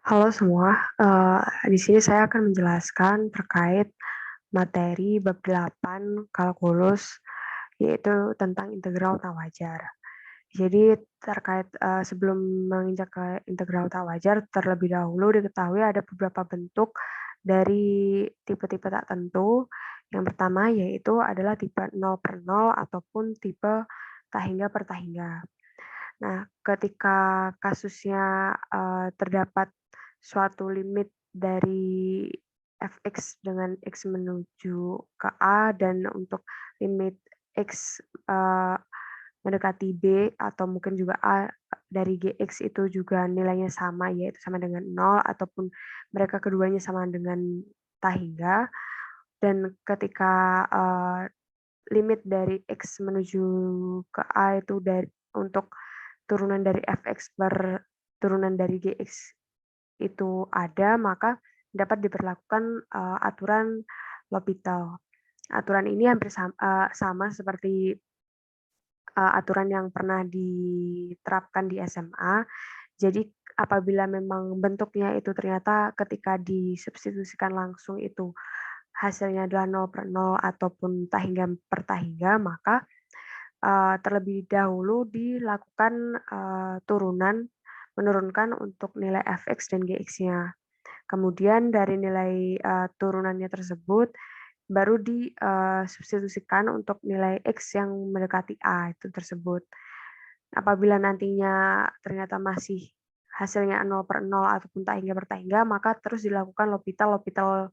Halo semua, di sini saya akan menjelaskan terkait materi bab 8 kalkulus, yaitu tentang integral tak wajar. Jadi terkait, sebelum menginjak ke integral tak wajar, terlebih dahulu diketahui ada beberapa bentuk dari tipe-tipe tak tentu. Yang pertama yaitu adalah tipe 0/0 ataupun tipe tak hingga per tak hingga. Nah, ketika kasusnya, terdapat suatu limit dari fx dengan x menuju ke A dan untuk limit x, mendekati B atau mungkin juga A dari Gx itu juga nilainya sama, yaitu sama dengan 0 ataupun mereka keduanya sama dengan tak hingga. Dan ketika, limit dari x menuju ke A itu untuk turunan dari fx per turunan dari gx itu ada, maka dapat diberlakukan, aturan L'Hopital. Aturan ini hampir sama seperti, aturan yang pernah diterapkan di SMA. Jadi apabila memang bentuknya itu ternyata ketika disubstitusikan langsung itu hasilnya adalah 0/0 ataupun tak hingga per tak hingga, maka terlebih dahulu dilakukan, menurunkan untuk nilai fx dan gx-nya. Kemudian dari nilai, turunannya tersebut baru disubstitusikan untuk nilai x yang mendekati A itu tersebut. Apabila nantinya ternyata masih hasilnya 0/0 ataupun tak hingga per tak hingga, maka terus dilakukan L'Hopital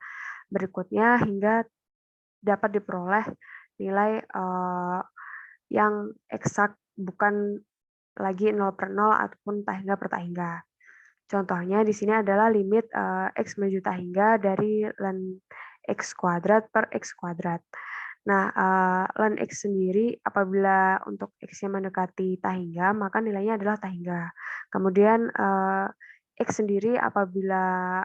berikutnya hingga dapat diperoleh nilai, yang eksak, bukan lagi 0/0 ataupun tak hingga per tak hingga. Contohnya di sini adalah limit, x menuju tak hingga dari ln x kuadrat per x kuadrat. Nah, ln x sendiri apabila untuk x-nya mendekati tak hingga, maka nilainya adalah tak hingga. Kemudian, x sendiri apabila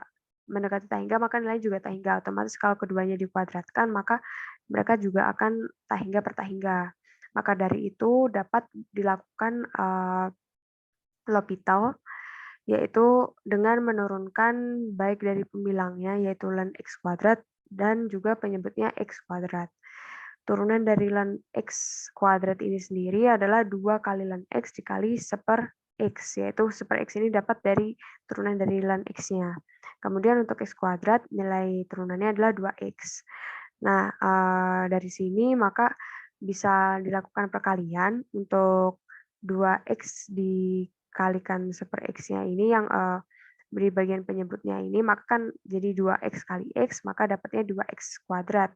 mendekati tak hingga, maka nilainya juga tak hingga. Otomatis kalau keduanya dikuadratkan, maka mereka juga akan tak hingga per tak hingga. Maka dari itu dapat dilakukan, L'Hopital, yaitu dengan menurunkan baik dari pembilangnya yaitu ln x kuadrat dan juga penyebutnya x kuadrat. Turunan dari ln x kuadrat ini sendiri adalah 2 kali ln x dikali seper x, yaitu seper x ini dapat dari turunan dari ln x-nya. Kemudian untuk x kuadrat nilai turunannya adalah 2x. Nah, dari sini maka bisa dilakukan perkalian untuk 2x dikalikan seper x-nya ini yang, beri bagian penyebutnya ini, maka kan jadi 2x kali x, maka dapatnya 2x kuadrat.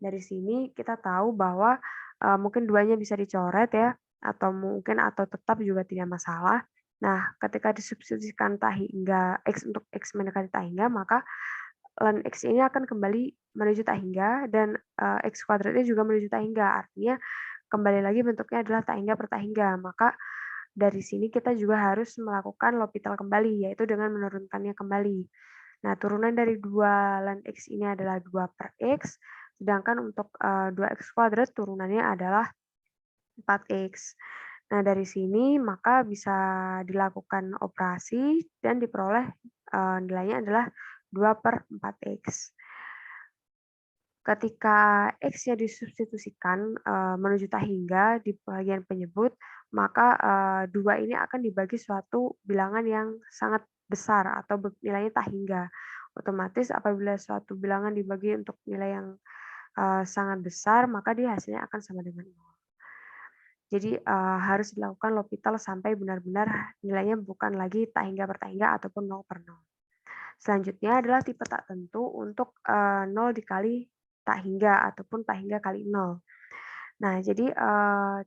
Dari sini kita tahu bahwa, mungkin duanya bisa dicoret ya, atau tetap juga tidak masalah. Nah, ketika disubstitusikan tak hingga x untuk x mendekati tak hingga, maka ln x ini akan kembali menuju tak hingga dan, x kuadratnya juga menuju tak hingga. Artinya kembali lagi bentuknya adalah tak hingga per tak hingga. Maka dari sini kita juga harus melakukan L'Hopital kembali, yaitu dengan menurunkannya kembali. Nah, turunan dari 2 ln x ini adalah 2 per x, sedangkan untuk, 2x kuadrat turunannya adalah 4x. Nah, dari sini maka bisa dilakukan operasi dan diperoleh, nilainya adalah 2/4x. Ketika x-nya disubstitusikan, menuju tak hingga di bagian penyebut, maka, 2 ini akan dibagi suatu bilangan yang sangat besar atau nilainya tak hingga. Otomatis apabila suatu bilangan dibagi untuk nilai yang, sangat besar, maka dia hasilnya akan sama dengan nol. Jadi, harus dilakukan L'Hopital sampai benar-benar nilainya bukan lagi tak hingga per tak hingga ataupun 0/0. Selanjutnya adalah tipe tak tentu untuk, 0 dikali tak hingga ataupun tak hingga kali 0. Nah, jadi,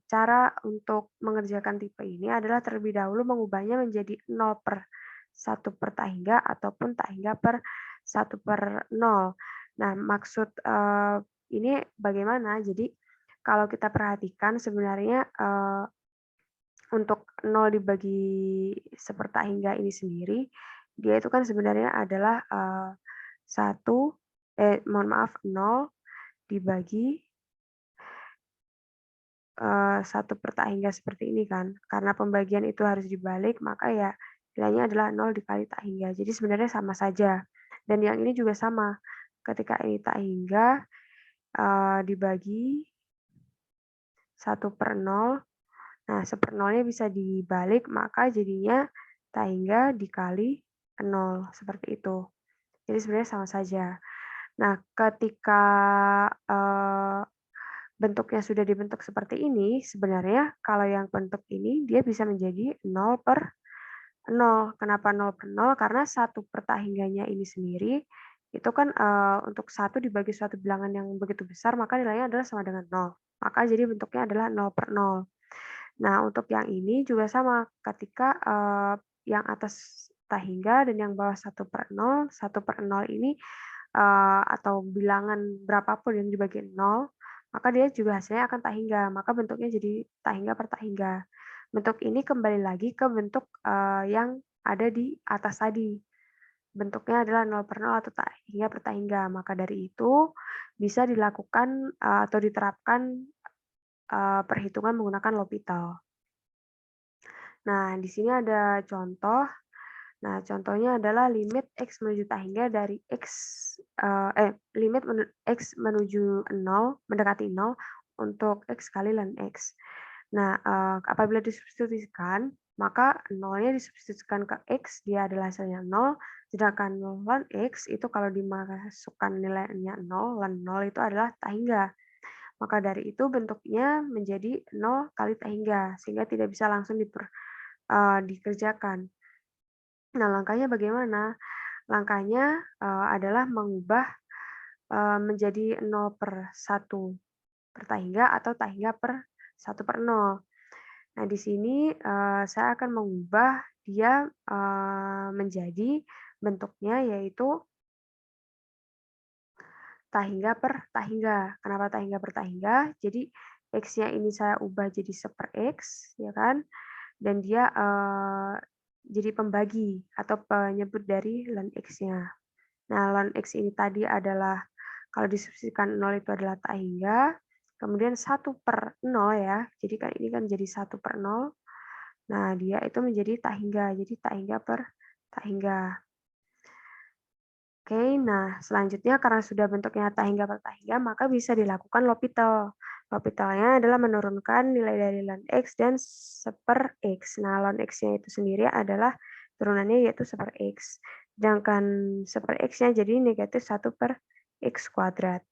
cara untuk mengerjakan tipe ini adalah terlebih dahulu mengubahnya menjadi 0/1 per tak hingga ataupun tak hingga per 1/0. Nah, maksud, ini bagaimana? Jadi, kalau kita perhatikan sebenarnya, untuk 0 dibagi seper tak hingga ini sendiri, dia itu kan sebenarnya adalah, 1 mohon maaf 0 dibagi 1 per tak hingga seperti ini kan. Karena pembagian itu harus dibalik, maka ya nilainya adalah 0 dikali tak hingga. Jadi sebenarnya sama saja. Dan yang ini juga sama. Ketika ini tak hingga, dibagi 1/0. Nah, 1/0-nya bisa dibalik, maka jadinya tak hingga dikali 0, seperti itu. Jadi sebenarnya sama saja. Nah, ketika, bentuknya sudah dibentuk seperti ini, sebenarnya kalau yang bentuk ini dia bisa menjadi 0/0. Kenapa 0/0? Karena 1/hingganya ini sendiri, itu kan, untuk 1 dibagi suatu bilangan yang begitu besar, maka nilainya adalah sama dengan 0. Maka jadi bentuknya adalah 0/0. Nah, untuk yang ini juga sama, ketika, yang atas tak hingga dan yang bawah 1/0, 1/0 ini, atau bilangan berapapun yang dibagi 0, maka dia juga hasilnya akan tak hingga, maka bentuknya jadi tak hingga per tak hingga. Bentuk ini kembali lagi ke bentuk, yang ada di atas tadi. Bentuknya adalah 0/0 atau tak hingga per tak hingga. Maka dari itu bisa dilakukan, atau diterapkan, perhitungan menggunakan L'Hopital. Nah, di sini ada contoh. Nah, contohnya adalah limit X menuju tak hingga dari X, limit X menuju 0, mendekati 0 untuk X kali ln X. Nah, apabila disubstitusikan, maka nolnya disubstitusikan ke X, dia adalah hasilnya 0, sedangkan ln X itu kalau dimasukkan nilainya 0, ln 0 itu adalah tak hingga. Maka dari itu bentuknya menjadi 0 kali tak hingga, sehingga tidak bisa langsung dikerjakan. Nah, langkahnya bagaimana? Langkahnya, adalah mengubah, menjadi 0/1 atau tak hingga per 1/0. Nah, di sini, saya akan mengubah dia, menjadi bentuknya yaitu tak hingga per tak hingga. Kenapa tak hingga per tak hingga? Jadi X-nya ini saya ubah jadi 1/X, ya kan, dan dia, jadi pembagi atau penyebut dari ln X-nya. Nah, ln X ini tadi adalah kalau disubstitusikan 0 itu adalah tak hingga, kemudian 1/0 ya, jadi kan ini kan jadi 1/0. Nah, dia itu menjadi tak hingga, jadi tak hingga per tak hingga. Oke, nah selanjutnya karena sudah bentuknya tak hingga per tak hingga, maka bisa dilakukan L'Hopital. L'Hopitalnya adalah menurunkan nilai dari ln X dan 1/X. Nah, ln X-nya itu sendiri adalah turunannya yaitu 1/X. Sedangkan 1/X-nya jadi negatif 1/X kuadrat.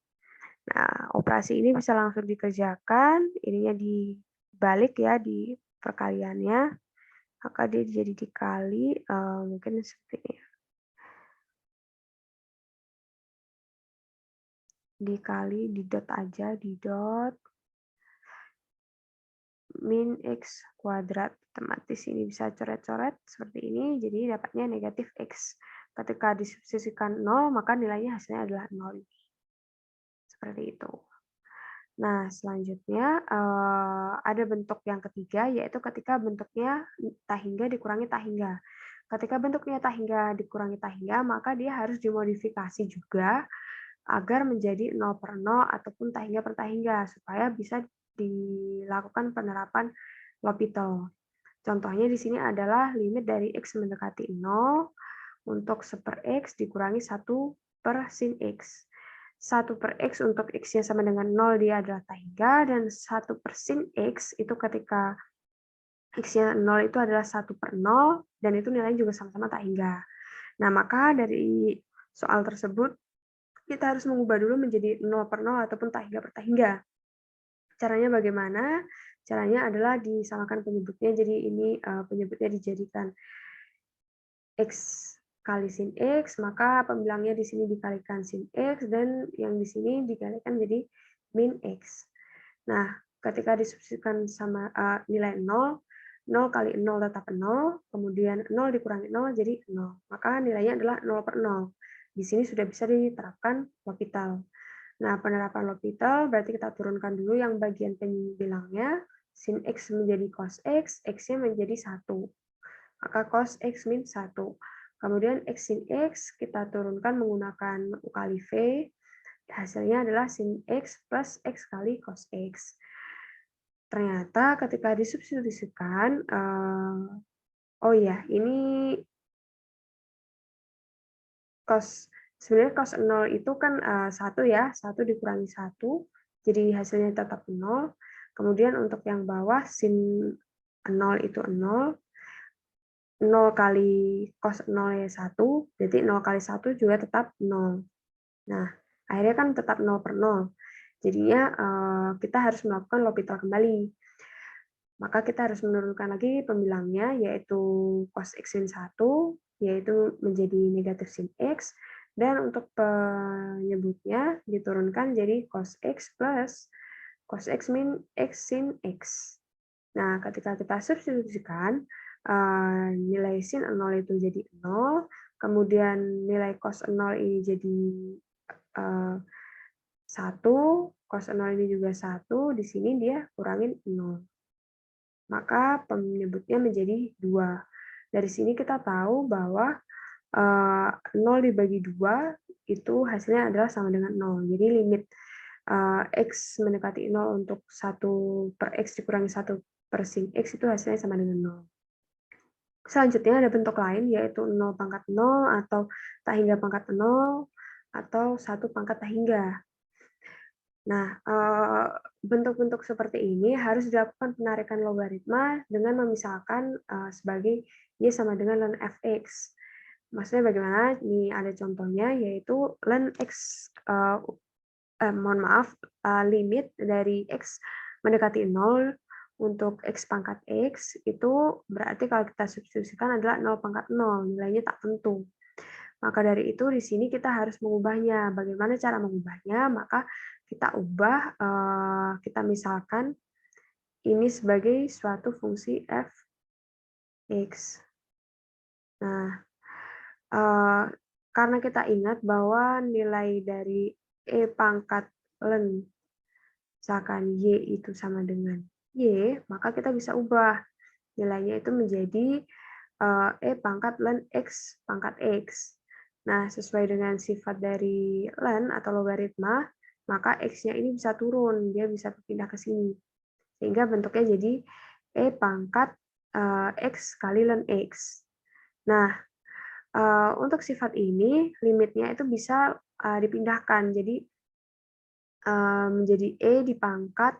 Nah, operasi ini bisa langsung dikerjakan, ininya dibalik ya di perkaliannya, maka dia jadi dikali, mungkin seperti ini. Dikali, di dot aja, di dot min X kuadrat. Otomatis ini bisa coret-coret seperti ini, jadi dapatnya negatif X. Ketika disubstitusikan 0, maka nilainya hasilnya adalah 0. Seperti itu. Nah, selanjutnya ada bentuk yang ketiga, yaitu ketika bentuknya tak hingga dikurangi tak hingga. Ketika bentuknya tak hingga dikurangi tak hingga, maka dia harus dimodifikasi juga agar menjadi 0/0 ataupun tak hingga per tak hingga, supaya bisa dilakukan penerapan L'Hopital. Contohnya di sini adalah limit dari X mendekati 0 untuk 1/X dikurangi 1/sin X. 1/X untuk X-nya sama dengan 0 dia adalah tak hingga, dan 1/sin X itu ketika X-nya 0 itu adalah 1/0, dan itu nilainya juga sama-sama tak hingga. Nah, maka dari soal tersebut, kita harus mengubah dulu menjadi 0/0 ataupun tak hingga per tak hingga. Caranya bagaimana? Caranya adalah disamakan penyebutnya, jadi ini penyebutnya dijadikan X kali sin X, maka pembilangnya di sini dikalikan sin X, dan yang di sini dikalikan jadi min X. Nah, ketika disubstitusikan sama nilai 0, 0 kali 0 tetap 0, kemudian 0 dikurangi 0 jadi 0. Maka nilainya adalah 0/0. Di sini sudah bisa diterapkan L'Hopital. Nah, penerapan L'Hopital berarti kita turunkan dulu yang bagian pembilangnya, sin X menjadi cos X, X-nya menjadi 1. Maka cos X min 1. Kemudian X sin X kita turunkan menggunakan U kali V, hasilnya adalah sin X plus X kali cos X. Ternyata ketika disubstitusikan, Oh iya, ini sebenarnya cos 0 itu kan, 1 ya, 1 dikurangi 1, jadi hasilnya tetap 0. Kemudian untuk yang bawah sin 0 itu 0, 0 kali cos 0 ya 1, berarti 0 kali 1 juga tetap 0. Nah, akhirnya kan tetap 0 per 0. Jadinya, kita harus melakukan L'Hopital kembali. Maka kita harus menurunkan lagi pembilangnya, yaitu cos X sin 1, yaitu menjadi negatif sin X, dan untuk penyebutnya diturunkan jadi cos X plus cos X min X sin X. Nah, ketika kita substitusikan, nilai sin 0 itu jadi 0, kemudian nilai cos 0 ini jadi 1, cos 0 ini juga 1, di sini dia kurangin 0. Maka penyebutnya menjadi 2. Dari sini kita tahu bahwa 0 dibagi 2 itu hasilnya adalah sama dengan 0. Jadi limit X mendekati 0 untuk 1 per X dikurangi 1 per sin X itu hasilnya sama dengan 0. Selanjutnya ada bentuk lain yaitu 0 pangkat 0 atau tak hingga pangkat 0 atau 1 pangkat tak hingga. Nah, bentuk-bentuk seperti ini harus dilakukan penarikan logaritma dengan memisalkan sebagai Y sama dengan ln fx. Maksudnya bagaimana? Ini ada contohnya, yaitu ln x, mohon maaf, limit dari x mendekati 0 untuk x pangkat x, itu berarti kalau kita substitusikan adalah 0 pangkat 0, nilainya tak tentu. Maka dari itu di sini kita harus mengubahnya. Bagaimana cara mengubahnya? Maka kita ubah, kita misalkan ini sebagai suatu fungsi f(x). Nah, karena kita ingat bahwa nilai dari e pangkat ln misalkan y itu sama dengan y, maka kita bisa ubah nilainya itu menjadi e pangkat ln x pangkat x. Nah, sesuai dengan sifat dari ln atau logaritma, maka x-nya ini bisa turun, dia bisa berpindah ke sini. Sehingga bentuknya jadi e pangkat x kali ln x. Nah, untuk sifat ini, limitnya itu bisa dipindahkan. Jadi, menjadi e di pangkat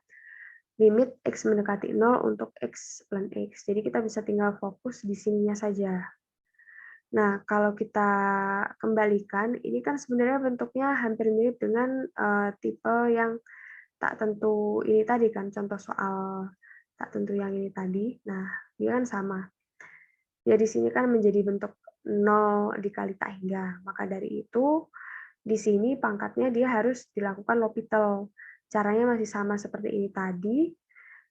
limit x mendekati 0 untuk x ln x. Jadi kita bisa tinggal fokus di sininya saja. Nah, kalau kita kembalikan, ini kan sebenarnya bentuknya hampir mirip dengan tipe yang tak tentu ini tadi kan, contoh soal tak tentu yang ini tadi. Nah, dia kan sama. Ya di sini kan menjadi bentuk 0 dikali tak hingga. Maka dari itu, di sini pangkatnya dia harus dilakukan L'Hopital. Caranya masih sama seperti ini tadi,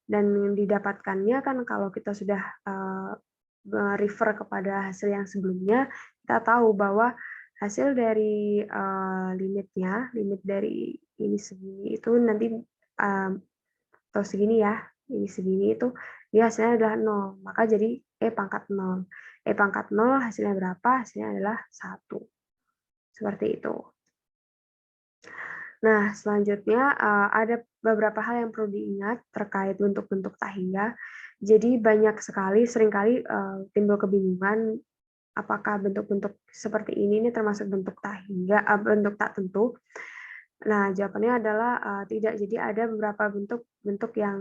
dan didapatkannya kan kalau kita sudah refer kepada hasil yang sebelumnya, kita tahu bahwa hasil dari limit dari ini segini itu nanti atau segini ya, ini segini itu dia hasilnya adalah 0, maka jadi E pangkat 0. E pangkat 0 hasilnya berapa? Hasilnya adalah 1. Seperti itu. Nah, selanjutnya ada beberapa hal yang perlu diingat terkait bentuk-bentuk tak hingga. Jadi banyak sekali, seringkali timbul kebingungan apakah bentuk-bentuk seperti ini termasuk bentuk tak hingga, bentuk tak tentu. Nah, jawabannya adalah tidak. Jadi ada beberapa bentuk-bentuk yang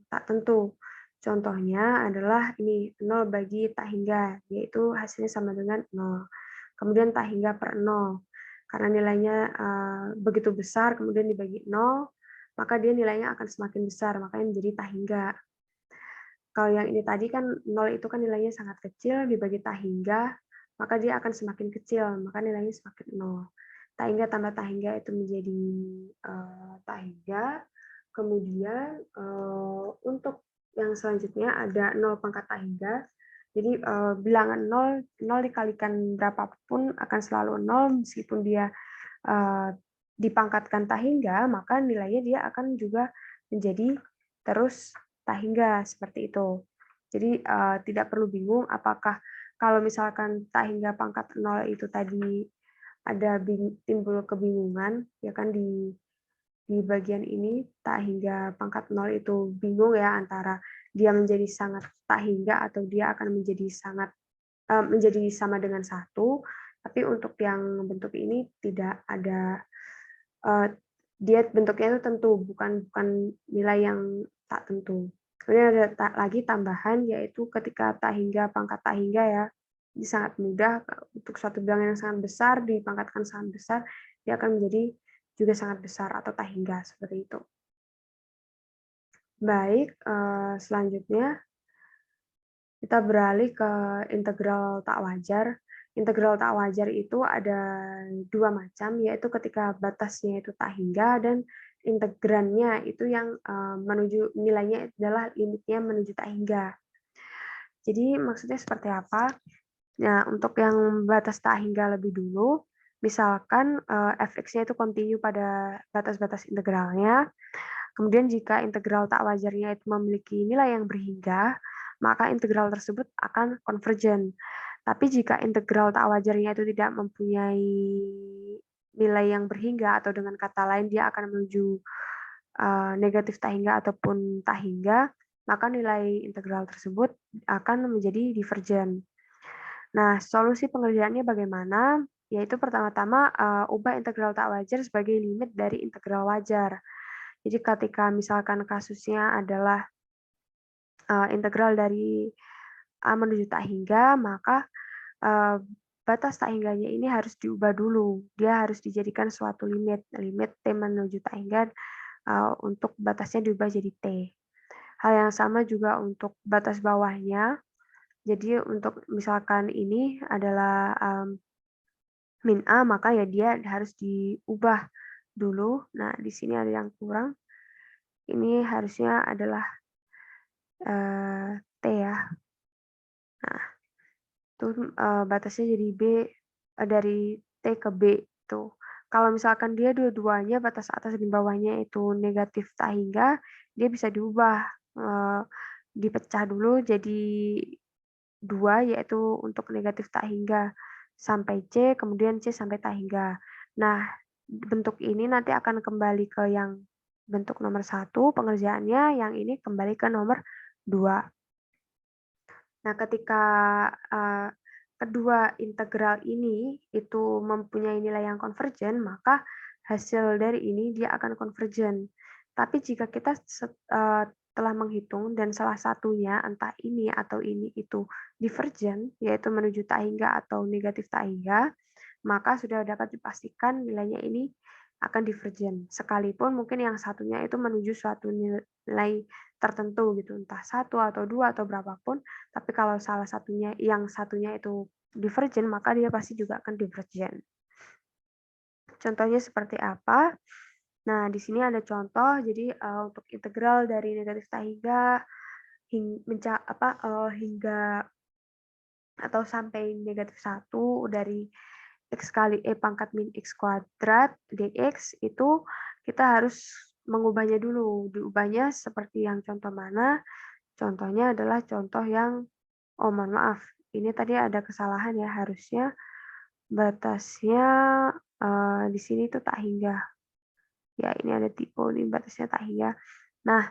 tak tentu. Contohnya adalah ini 0 bagi tak hingga, yaitu hasilnya sama dengan 0. Kemudian tak hingga per 0. Karena nilainya begitu besar, kemudian dibagi 0, maka dia nilainya akan semakin besar, makanya menjadi tak hingga. Kalau yang ini tadi kan 0 itu kan nilainya sangat kecil, dibagi tak hingga, maka dia akan semakin kecil, maka nilainya semakin 0. Tak hingga tambah tak hingga itu menjadi tak hingga. Kemudian untuk yang selanjutnya ada 0 pangkat tak hingga. Jadi bilangan 0 dikalikan berapapun akan selalu 0 meskipun dia dipangkatkan tak hingga, maka nilainya dia akan juga menjadi terus tak hingga, seperti itu. Jadi tidak perlu bingung apakah kalau misalkan tak hingga pangkat 0 itu tadi ada timbul kebingungan, ya kan di bagian ini tak hingga pangkat 0 itu bingung ya antara dia menjadi sangat tak hingga atau dia akan menjadi menjadi sama dengan satu, tapi untuk yang bentuk ini tidak ada, eee, dia bentuknya itu tentu, bukan bukan nilai yang tak tentu. Kemudian ada lagi tambahan, yaitu ketika tak hingga, pangkat tak hingga ya, ini sangat mudah, untuk suatu bilangan yang sangat besar, dipangkatkan sangat besar, dia akan menjadi juga sangat besar atau tak hingga, seperti itu. Baik, selanjutnya kita beralih ke integral tak wajar. Integral tak wajar itu ada 2 macam, yaitu ketika batasnya itu tak hingga dan integrannya itu yang, menuju nilainya adalah limitnya menuju tak hingga. Jadi maksudnya seperti apa? Nah, untuk yang batas tak hingga lebih dulu, misalkan, fx-nya itu kontinu pada batas-batas integralnya. Kemudian jika integral tak wajarnya itu memiliki nilai yang berhingga, maka integral tersebut akan konvergen. Tapi jika integral tak wajarnya itu tidak mempunyai nilai yang berhingga atau dengan kata lain dia akan menuju negatif tak hingga ataupun tak hingga, maka nilai integral tersebut akan menjadi divergen. Nah, solusi pengerjaannya bagaimana? Yaitu pertama-tama, ubah integral tak wajar sebagai limit dari integral wajar. Jadi ketika misalkan kasusnya adalah, integral dari A menuju tak hingga, maka, eee, batas tak hingganya ini harus diubah dulu. Dia harus dijadikan suatu limit, limit T menuju tak hingga, untuk batasnya diubah jadi T. Hal yang sama juga untuk batas bawahnya. Jadi untuk misalkan ini adalah, min A, maka ya dia harus diubah dulu. Nah, di sini ada yang kurang. Ini harusnya adalah, T ya. Nah, itu, batasnya jadi B, dari T ke B, tuh. Kalau misalkan dia dua-duanya batas atas dan bawahnya itu negatif tak hingga, dia bisa diubah, dipecah dulu jadi 2 yaitu untuk negatif tak hingga sampai C, kemudian C sampai tak hingga. Nah, bentuk ini nanti akan kembali ke yang bentuk nomor 1 pengerjaannya, yang ini kembali ke nomor 2. Nah, ketika, eee, kedua integral ini itu mempunyai nilai yang konvergen, maka hasil dari ini dia akan konvergen. Tapi jika kita telah menghitung dan salah satunya, entah ini atau ini itu divergen, yaitu menuju tak hingga atau negatif tak hingga, maka sudah dapat dipastikan nilainya ini akan divergen. Sekalipun mungkin yang satunya itu menuju suatu nilai tertentu gitu, entah satu atau 2 atau berapapun, tapi kalau salah satunya yang satunya itu divergen, maka dia pasti juga akan divergen. Contohnya seperti apa? Nah, di sini ada contoh, jadi, untuk integral dari negatif tak hingga hingga atau sampai negatif 1 dari X kali E pangkat min X kuadrat dx itu kita harus mengubahnya dulu. Diubahnya seperti yang contoh mana? Contohnya adalah contoh yang oh mohon maaf, ini tadi ada kesalahan ya, harusnya batasnya, di sini tuh tak hingga. Ya ini ada typo nih, batasnya tak hingga. Nah,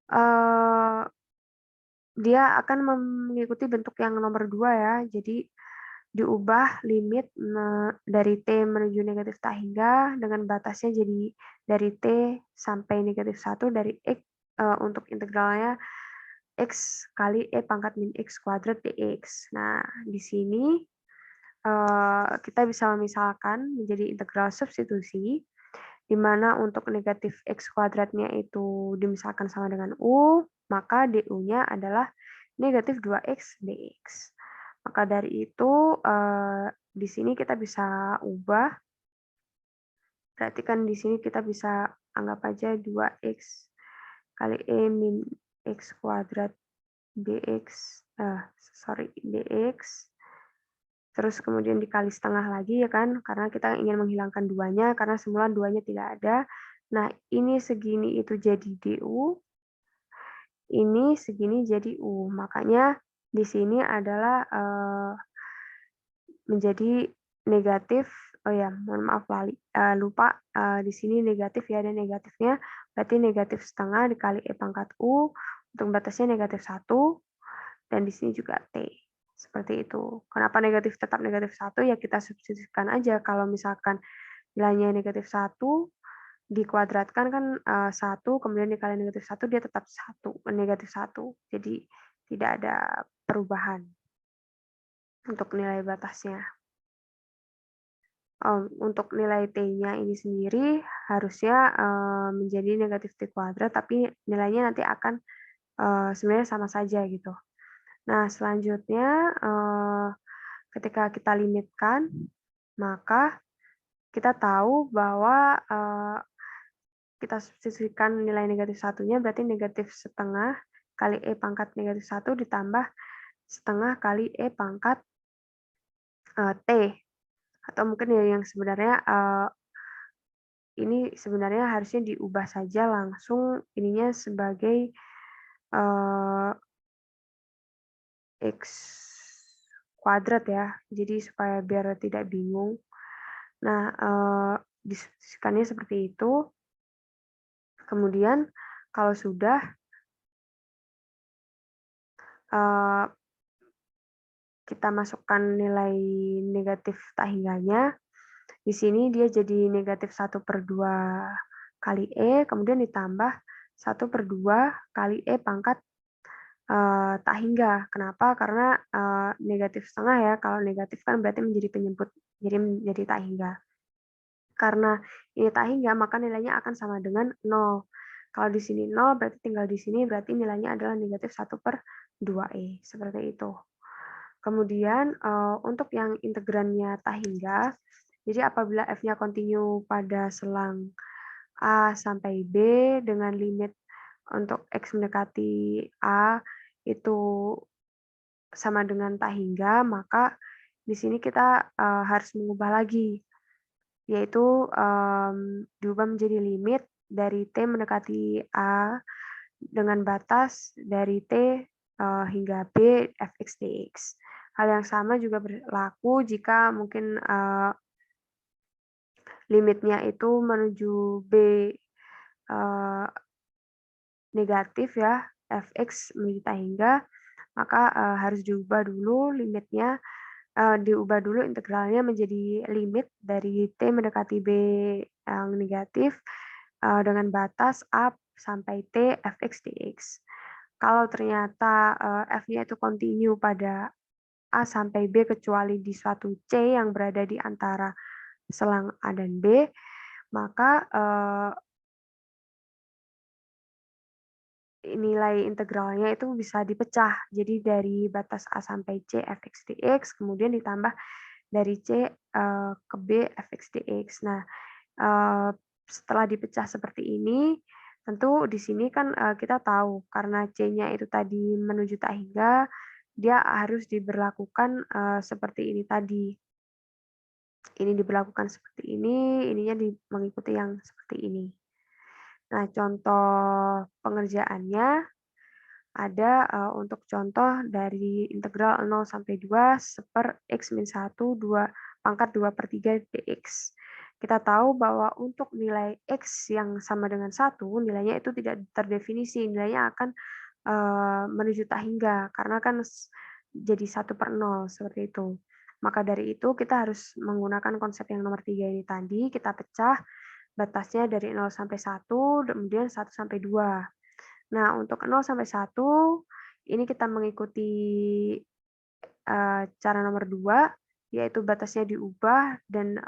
eee, dia akan mengikuti bentuk yang nomor 2 ya, jadi diubah limit dari T menuju negatif tak hingga dengan batasnya jadi dari T sampai negatif 1 dari X, untuk integralnya X kali E pangkat min X kuadrat dx. Nah, di sini, kita bisa memisalkan menjadi integral substitusi, di mana untuk negatif X kuadratnya itu dimisalkan sama dengan U, maka du-nya adalah negatif 2x dx. Maka dari itu, di sini kita bisa ubah, berarti kan di sini kita bisa anggap aja 2x kali E min X kuadrat dx, terus kemudian dikali setengah lagi ya kan, karena kita ingin menghilangkan duanya, karena semula duanya tidak ada. Nah, ini segini itu jadi du, ini segini jadi u. Makanya di sini adalah, menjadi negatif, oh ya mohon maaf lupa, di sini negatif ya, ada negatifnya, berarti negatif setengah dikali E pangkat U, Untuk batasnya negatif 1 dan di sini juga T. Seperti itu. Kenapa tetap negatif 1, ya kita substitusikan aja. Kalau misalkan nilainya negatif 1, dikuadratkan kan 1, kemudian dikali negatif 1, dia tetap negatif 1. Jadi tidak ada perubahan untuk nilai batasnya. Untuk nilai T-nya ini sendiri harusnya menjadi negatif T kuadrat, tapi nilainya nanti akan sebenarnya sama saja gitu. Nah, selanjutnya ketika kita limitkan, maka kita tahu bahwa kita substitusikan nilai negatif satunya, berarti negatif setengah kali E pangkat negatif 1 ditambah setengah kali E pangkat T. Atau mungkin ya yang sebenarnya ini sebenarnya harusnya diubah saja langsung ininya sebagai X kuadrat ya. Jadi supaya biar tidak bingung. Nah, disubstitusikannya seperti itu. Kemudian kalau sudah kita masukkan nilai negatif tak hingganya, di sini dia jadi negatif 1/2 kali E, kemudian ditambah 1/2 kali E pangkat tak hingga. Kenapa? Karena negatif setengah ya, kalau negatif kan berarti menjadi penyebut, jadi menjadi tak hingga. Karena ini tak hingga, maka nilainya akan sama dengan 0. Kalau di sini 0, berarti tinggal di sini, berarti nilainya adalah negatif 1/2E, seperti itu. Kemudian untuk yang integrannya tak hingga, jadi apabila f-nya kontinu pada selang A sampai B dengan limit untuk X mendekati A itu sama dengan tak hingga, maka di sini kita harus mengubah lagi, yaitu diubah menjadi limit dari T mendekati A dengan batas dari T hingga B fx dx. Hal yang sama juga berlaku jika mungkin limitnya itu menuju B negatif ya, fx menuju tak hingga, maka harus diubah dulu limitnya, diubah dulu integralnya menjadi limit dari T mendekati B yang negatif dengan batas A sampai T fx dx. Kalau ternyata f-nya itu kontinu pada A sampai B kecuali di suatu C yang berada di antara selang A dan B, maka nilai integralnya itu bisa dipecah. Jadi dari batas A sampai C fx dx, kemudian ditambah dari C ke B fx dx. Nah, setelah dipecah seperti ini, tentu di sini kan kita tahu karena C-nya itu tadi menuju tak hingga, dia harus diberlakukan seperti ini tadi. Ini diberlakukan seperti ini, ininya mengikuti yang seperti ini. Nah, contoh pengerjaannya ada untuk contoh dari integral 0 sampai 2 seper x min 1 2 pangkat 2/3 dx. Kita tahu bahwa untuk nilai x yang sama dengan 1, nilainya itu tidak terdefinisi, nilainya akan menuju tak hingga, karena kan jadi 1/0, seperti itu. Maka dari itu kita harus menggunakan konsep yang nomor 3 ini tadi, kita pecah batasnya dari 0 sampai 1, kemudian 1 sampai 2. Nah, untuk 0 sampai 1, ini kita mengikuti cara nomor 2, yaitu batasnya diubah dan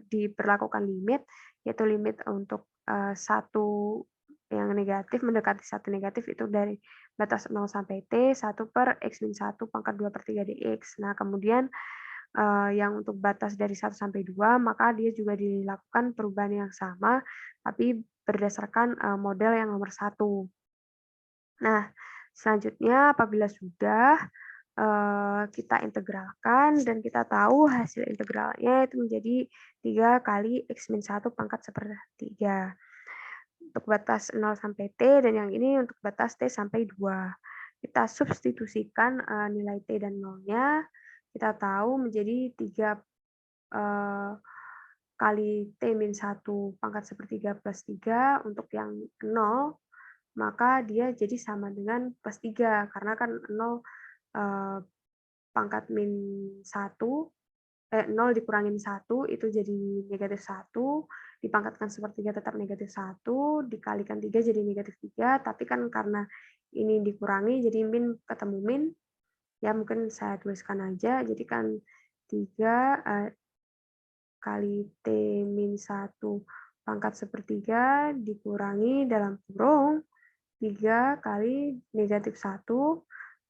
diberlakukan limit, yaitu limit untuk 1 yang negatif mendekati 1 negatif itu dari batas 0 sampai T, 1 per X min 1 pangkat 2/3 dx. Nah, kemudian yang untuk batas dari 1 sampai 2, maka dia juga dilakukan perubahan yang sama, tapi berdasarkan model yang nomor 1. Nah, selanjutnya apabila sudah kita integralkan dan kita tahu hasil integralnya itu menjadi 3 kali X min 1 pangkat 1/3. Untuk batas 0 sampai T dan yang ini untuk batas T sampai 2. Kita substitusikan nilai T dan 0-nya, kita tahu menjadi 3 kali T min 1 pangkat 1/3 plus 3 untuk yang 0, maka dia jadi sama dengan plus 3, karena kan 0 pangkat min 1, 0 dikurangin 1 itu jadi negatif 1, dipangkatkan sepertiga tetap negatif 1, dikalikan 3 jadi negatif 3, tapi kan karena ini dikurangi jadi min ketemu min, ya mungkin saya tuliskan aja, jadi kan 3 kali T min 1 pangkat sepertiga dikurangi dalam kurung 3 kali negatif 1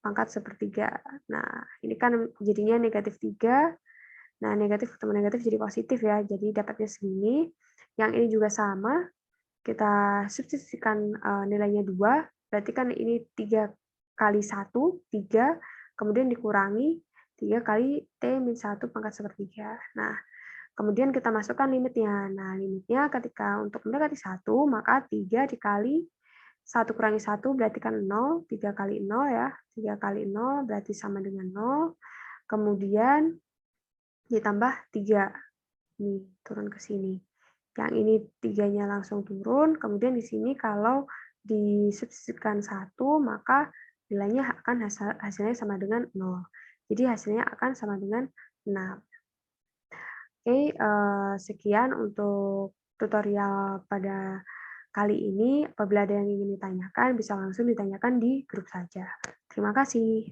pangkat sepertiga. Nah, ini kan jadinya negatif 3. Nah, negatif ketemu negatif jadi positif ya. Jadi dapatnya segini. Yang ini juga sama. Kita substitusikan nilainya 2. Berarti kan ini 3 kali 1, 3. Kemudian dikurangi 3 kali T min 1 pangkat sepertiga. Nah, kemudian kita masukkan limitnya. Nah, limitnya ketika untuk mendekati 1, maka 3 dikali 1 kurangi 1 berarti kan 0, 3 kali 0 ya. 3 kali 0 berarti sama dengan 0. Kemudian ditambah 3. Nih, turun ke sini. Yang ini 3-nya langsung turun. Kemudian di sini kalau disubstitusikan 1, maka nilainya akan hasilnya sama dengan 0. Jadi hasilnya akan sama dengan 6. Oke, sekian untuk tutorial pada kali ini. Apabila ada yang ingin ditanyakan, bisa langsung ditanyakan di grup saja. Terima kasih.